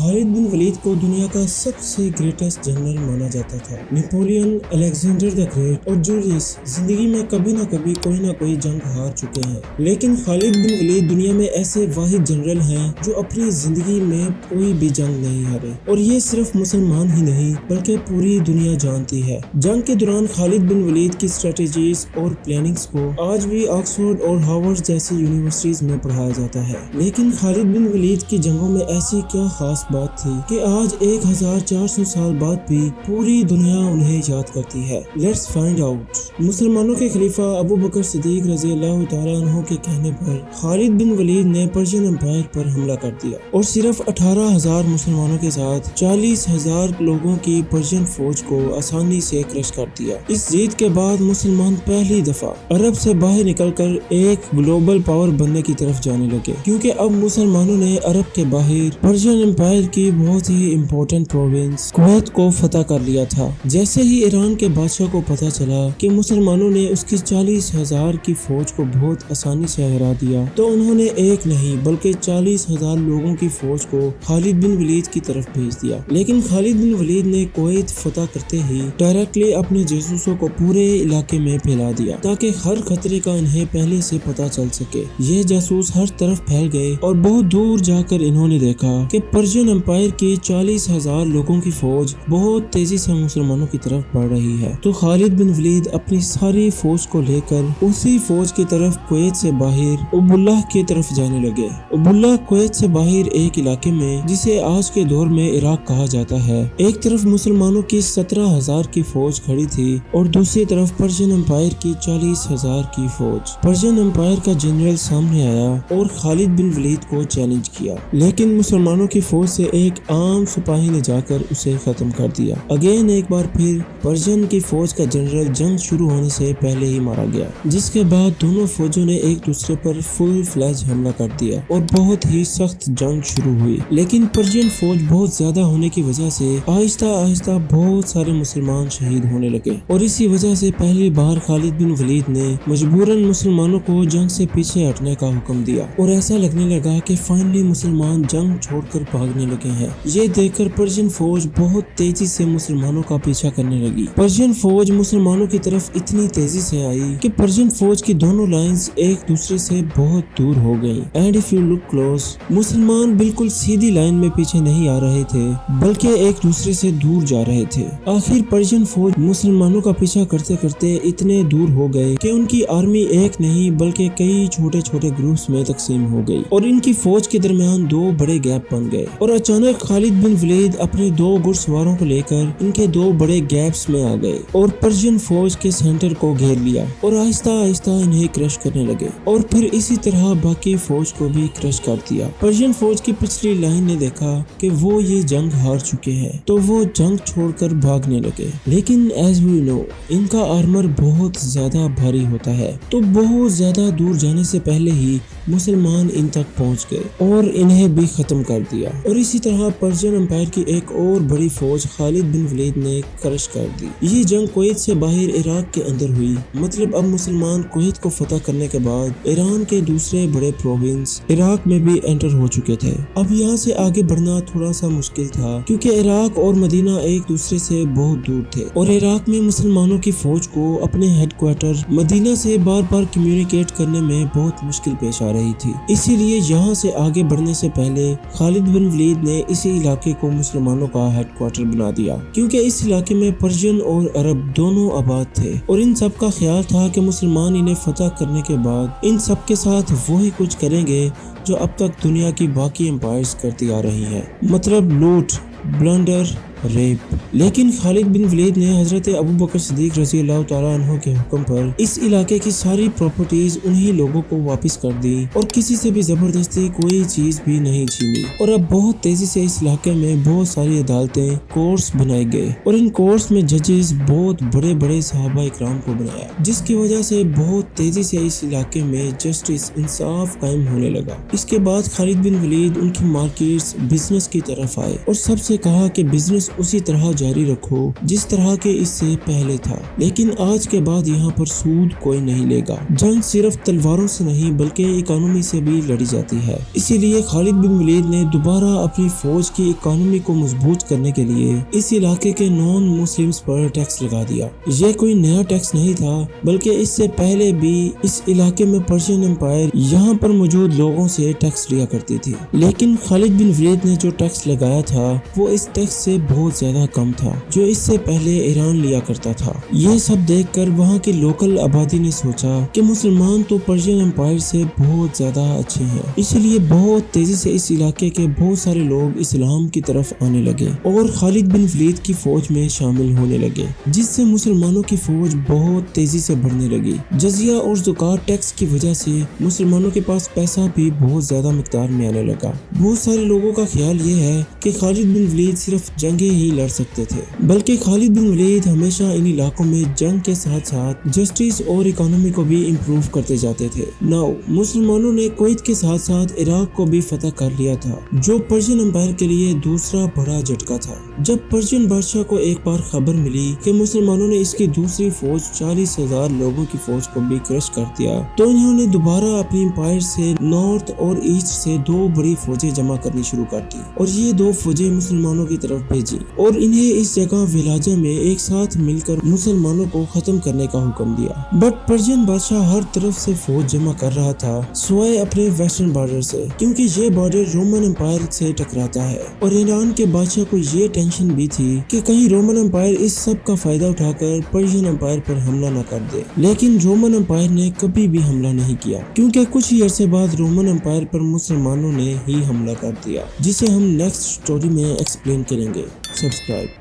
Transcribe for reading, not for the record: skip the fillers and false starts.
खालिद बिन वलीद को दुनिया का सबसे ग्रेटेस्ट जनरल माना जाता था। नेपोलियन, अलेक्जेंडर द ग्रेट और जूलियस जिंदगी में कभी ना कभी कोई ना कोई जंग हार चुके हैं, लेकिन खालिद बिन वलीद दुनिया में ऐसे वाहिद जनरल हैं जो अपनी जिंदगी में कोई भी जंग नहीं हारे। और ये सिर्फ मुसलमान ही नहीं बल्कि पूरी दुनिया जानती है। जंग के दौरान खालिद बिन वलीद की स्ट्रेटेजीज और प्लानिंग्स को आज भी ऑक्सफोर्ड और हार्वर्ड जैसी यूनिवर्सिटीज में पढ़ाया जाता है। लेकिन खालिद बिन वलीद की जंगों में ऐसी क्या खास बात थी कि आज 1400 साल बाद भी पूरी दुनिया उन्हें याद करती है। Let's find out. मुसलमानों के खलीफा अबू बकर सिद्दीक रज़ी अल्लाह तआला अन्हु के कहने पर खालिद बिन वलीद ने पर्शियन एम्पायर पर हमला कर दिया और सिर्फ 18,000 मुसलमानों के साथ 40,000 लोगों की पर्शियन फौज को आसानी से क्रश कर दिया। इस जीत के बाद मुसलमान पहली दफा अरब से बाहर निकलकर एक ग्लोबल पावर बनने की तरफ जाने लगे, क्योंकि अब मुसलमानों ने अरब के बाहर पर्शियन एम्पायर की बहुत ही इम्पोर्टेंट प्रोविंस कुवैत को फतह कर लिया था। जैसे ही ईरान के बादशाह को पता चला कि मुसलमानों ने उसकी 40,000 की फौज को बहुत आसानी से हरा दिया, तो उन्होंने एक नहीं बल्कि 40,000 लोगों की फौज को खालिद बिन वलीद की तरफ भेज दिया। लेकिन खालिद बिन वलीद ने कुवैत फतह करते ही डायरेक्टली अपने जासूसों को पूरे इलाके में फैला दिया ताकि हर खतरे का इन्हें पहले से पता चल सके। ये जासूस हर तरफ फैल गए और बहुत दूर जाकर इन्होंने देखा कि पर्शियन एम्पायर की 40,000 लोगों की फौज बहुत तेजी से मुसलमानों की तरफ बढ़ रही है। तो खालिद बिन वलीद अपनी सारी फौज को लेकर उसी फौज की तरफ कुवैत से बाहर उबुल्लाह की तरफ जाने लगे। उबुल्लाह कुवैत से बाहर एक इलाके में जिसे आज के दौर में इराक कहा जाता है। एक तरफ मुसलमानों की 17,000 की फौज खड़ी थी और दूसरी तरफ पर्शियन एम्पायर की 40,000 की फौज। पर्शियन एम्पायर का जनरल सामने आया और खालिद बिन वलीद को चैलेंज किया, लेकिन मुसलमानों की फौज से एक आम सिपाही ने जाकर उसे खत्म कर दिया। अगेन एक बार फिर पर्शियन की फौज का जनरल जंग शुरू होने से पहले ही मारा गया, जिसके बाद दोनों फौजों ने एक दूसरे पर फुल फ्लैज हमला कर दिया और बहुत ही सख्त जंग शुरू हुई। लेकिन पर्शियन फौज बहुत ज्यादा होने की वजह से आहिस्ता आहिस्ता बहुत सारे मुसलमान शहीद होने लगे और इसी वजह से पहली बार खालिद बिन वलीद ने मजबूरन मुसलमानों को जंग से पीछे हटने का हुक्म दिया और ऐसा लगने लगा कि फाइनली मुसलमान जंग छोड़कर भागने लगे हैं। ये देखकर पर्शियन फौज बहुत तेजी से मुसलमानों का पीछा करने लगी। पर्शियन फौज मुसलमानों की तरफ इतनी तेजी से आई कि पर्शियन फौज की दोनों लाइंस एक दूसरे से बहुत दूर हो गईं। And if you look close, मुसलमान बिल्कुल सीधी लाइन में पीछे नहीं आ रहे थे बल्कि एक दूसरे से दूर जा रहे थे। आखिर पर्शियन फौज मुसलमानों का पीछा करते करते इतने दूर हो गए कि उनकी आर्मी एक नहीं बल्कि कई छोटे छोटे ग्रुप्स में तकसीम हो गई और इनकी फौज के दरमियान दो बड़े गैप बन गए। और अचानक खालिद बिन वलीद अपने दो घुड़सवारों को लेकर इनके दो बड़े गैप्स में आ गए और पर्शियन फौज के सेंटर को घेर लिया और आहिस्ता आहिस्ता इन्हें क्रश करने लगे और फिर इसी तरह बाकी फौज को भी क्रश कर दिया। पर्शियन फौज की पिछली लाइन ने देखा कि वो ये जंग हार चुके हैं तो वो जंग छोड़कर भागने लगे। लेकिन एज वी नो, इनका आर्मर बहुत ज्यादा भारी होता है, तो बहुत ज्यादा दूर जाने से पहले ही मुसलमान इन तक पहुंच गए और इन्हें भी खत्म कर दिया। और इसी तरह पर्शियन एम्पायर की एक और बड़ी फौज खालिद बिन वलीद ने क्रश कर दी। ये जंग कुवैत से बाहर इराक के अंदर हुई। मतलब अब मुसलमान कुवैत को फतह करने के बाद ईरान के दूसरे बड़े प्रोविंस इराक में भी एंटर हो चुके थे। अब यहाँ से आगे बढ़ना थोड़ा सा मुश्किल था क्योंकि इराक और मदीना एक दूसरे से बहुत दूर थे और इराक में मुसलमानों की फौज को अपने हेडक्वार्टर मदीना से बार बार कम्युनिकेट करने में बहुत मुश्किल पेश आ रही थी। इसीलिए यहाँ से आगे बढ़ने से पहले खालिद बिन वलीद ने इसी इलाके को मुसलमानों का हेडक्वार्टर बना दिया, क्योंकि इस इलाके में पर्शियन और अरब दोनों आबाद थे और इन सब का ख्याल था कि मुसलमान इन्हें फतह करने के बाद इन सब के साथ वही कुछ करेंगे जो अब तक दुनिया की बाकी एम्पायर्स करती आ रही हैं, मतलब लूट, ब्लंडर, रेप। लेकिन खालिद बिन वलीद ने हजरत अबू बकर सिद्दीक रज़ी अल्लाह तआला अन्हु के हुक्म पर इस इलाके की सारी प्रॉपर्टीज उन्हीं लोगों को वापस कर दी और किसी से भी जबरदस्ती कोई चीज भी नहीं छीनी। और अब बहुत तेजी से इस इलाके में बहुत सारी अदालतें, कोर्ट्स बनाए गए और इन कोर्ट्स में जजेस बहुत बड़े बड़े सहाबा इकराम को बनाया, जिसकी वजह से बहुत तेजी से इस इलाके में जस्टिस, इंसाफ कायम होने लगा। इसके बाद खालिद बिन वलीद उनकी मार्केट्स, बिजनेस की तरफ आए और सबसे कहा कि बिजनेस उसी तरह जारी रखो जिस तरह के इससे पहले था, लेकिन आज के बाद यहाँ पर सूद कोई नहीं लेगा। जंग सिर्फ तलवारों से नहीं बल्कि इकोनॉमी से भी लड़ी जाती है। इसीलिए खालिद बिन वलीद ने दोबारा अपनी फौज की इकोनॉमी को मजबूत करने के लिए इस इलाके के नॉन मुस्लिम्स पर टैक्स लगा दिया। यह कोई नया टैक्स नहीं था, बल्कि इससे पहले भी इस इलाके में पर्शियन एम्पायर यहाँ पर मौजूद लोगों से टैक्स लिया करती थी। लेकिन खालिद बिन वलीद ने जो टैक्स लगाया था वो इस टैक्स से बहुत ज्यादा कम था जो इससे पहले ईरान लिया करता था। ये सब देखकर वहाँ की लोकल आबादी ने सोचा कि मुसलमान तो पर्शियन एम्पायर से बहुत ज्यादा अच्छे हैं, इसलिए बहुत तेजी से इस इलाके के बहुत सारे लोग इस्लाम की तरफ आने लगे और खालिद बिन वलीद की फौज में शामिल होने लगे, जिससे मुसलमानों की फौज बहुत तेजी से बढ़ने लगी। जजिया और ज़कात टैक्स की वजह से मुसलमानों के पास पैसा भी बहुत ज्यादा मिकदार में आने लगा। बहुत सारे लोगों का ख्याल ये है कि खालिद बिन वलीद सिर्फ जंगें ही लड़ सकते थे, बल्कि खालिद बिन वलीद हमेशा इन इलाकों में जंग के साथ साथ जस्टिस और इकोनॉमी को भी इम्प्रूव करते जाते थे। नाउ मुसलमानों ने कुवैत के साथ साथ इराक को भी फतह कर लिया था, जो पर्शियन एम्पायर के लिए दूसरा बड़ा झटका था। जब पर्शियन बादशाह को एक बार खबर मिली कि मुसलमानों ने इसकी दूसरी फौज 40,000 लोगों की फौज को भी क्रश कर दिया, तो इन्होंने दोबारा अपनी एम्पायर से नॉर्थ और ईस्ट से दो बड़ी फौजें जमा करनी शुरू कर दी और ये दो फौजें मुसलमानों की तरफ भेजी और इन्हें इस जगह विलाजा में एक साथ मिलकर मुसलमानों को खत्म करने का हुक्म दिया। बट पर्शियन बादशाह हर तरफ से फौज जमा कर रहा था सिवाय अपने वेस्टर्न बॉर्डर से, क्योंकि ये बॉर्डर रोमन एम्पायर से टकराता है और ईरान के बादशाह को ये टेंशन भी थी कि कहीं रोमन एम्पायर इस सब का फायदा उठाकर पर्शियन एम्पायर पर हमला न कर दे। लेकिन रोमन एम्पायर ने कभी भी हमला नहीं किया, क्योंकि कुछ ही अरसे बाद रोमन एम्पायर पर मुसलमानों ने ही हमला कर दिया, जिसे हम नेक्स्ट स्टोरी में एक्सप्लेन करेंगे। सब्सक्राइब।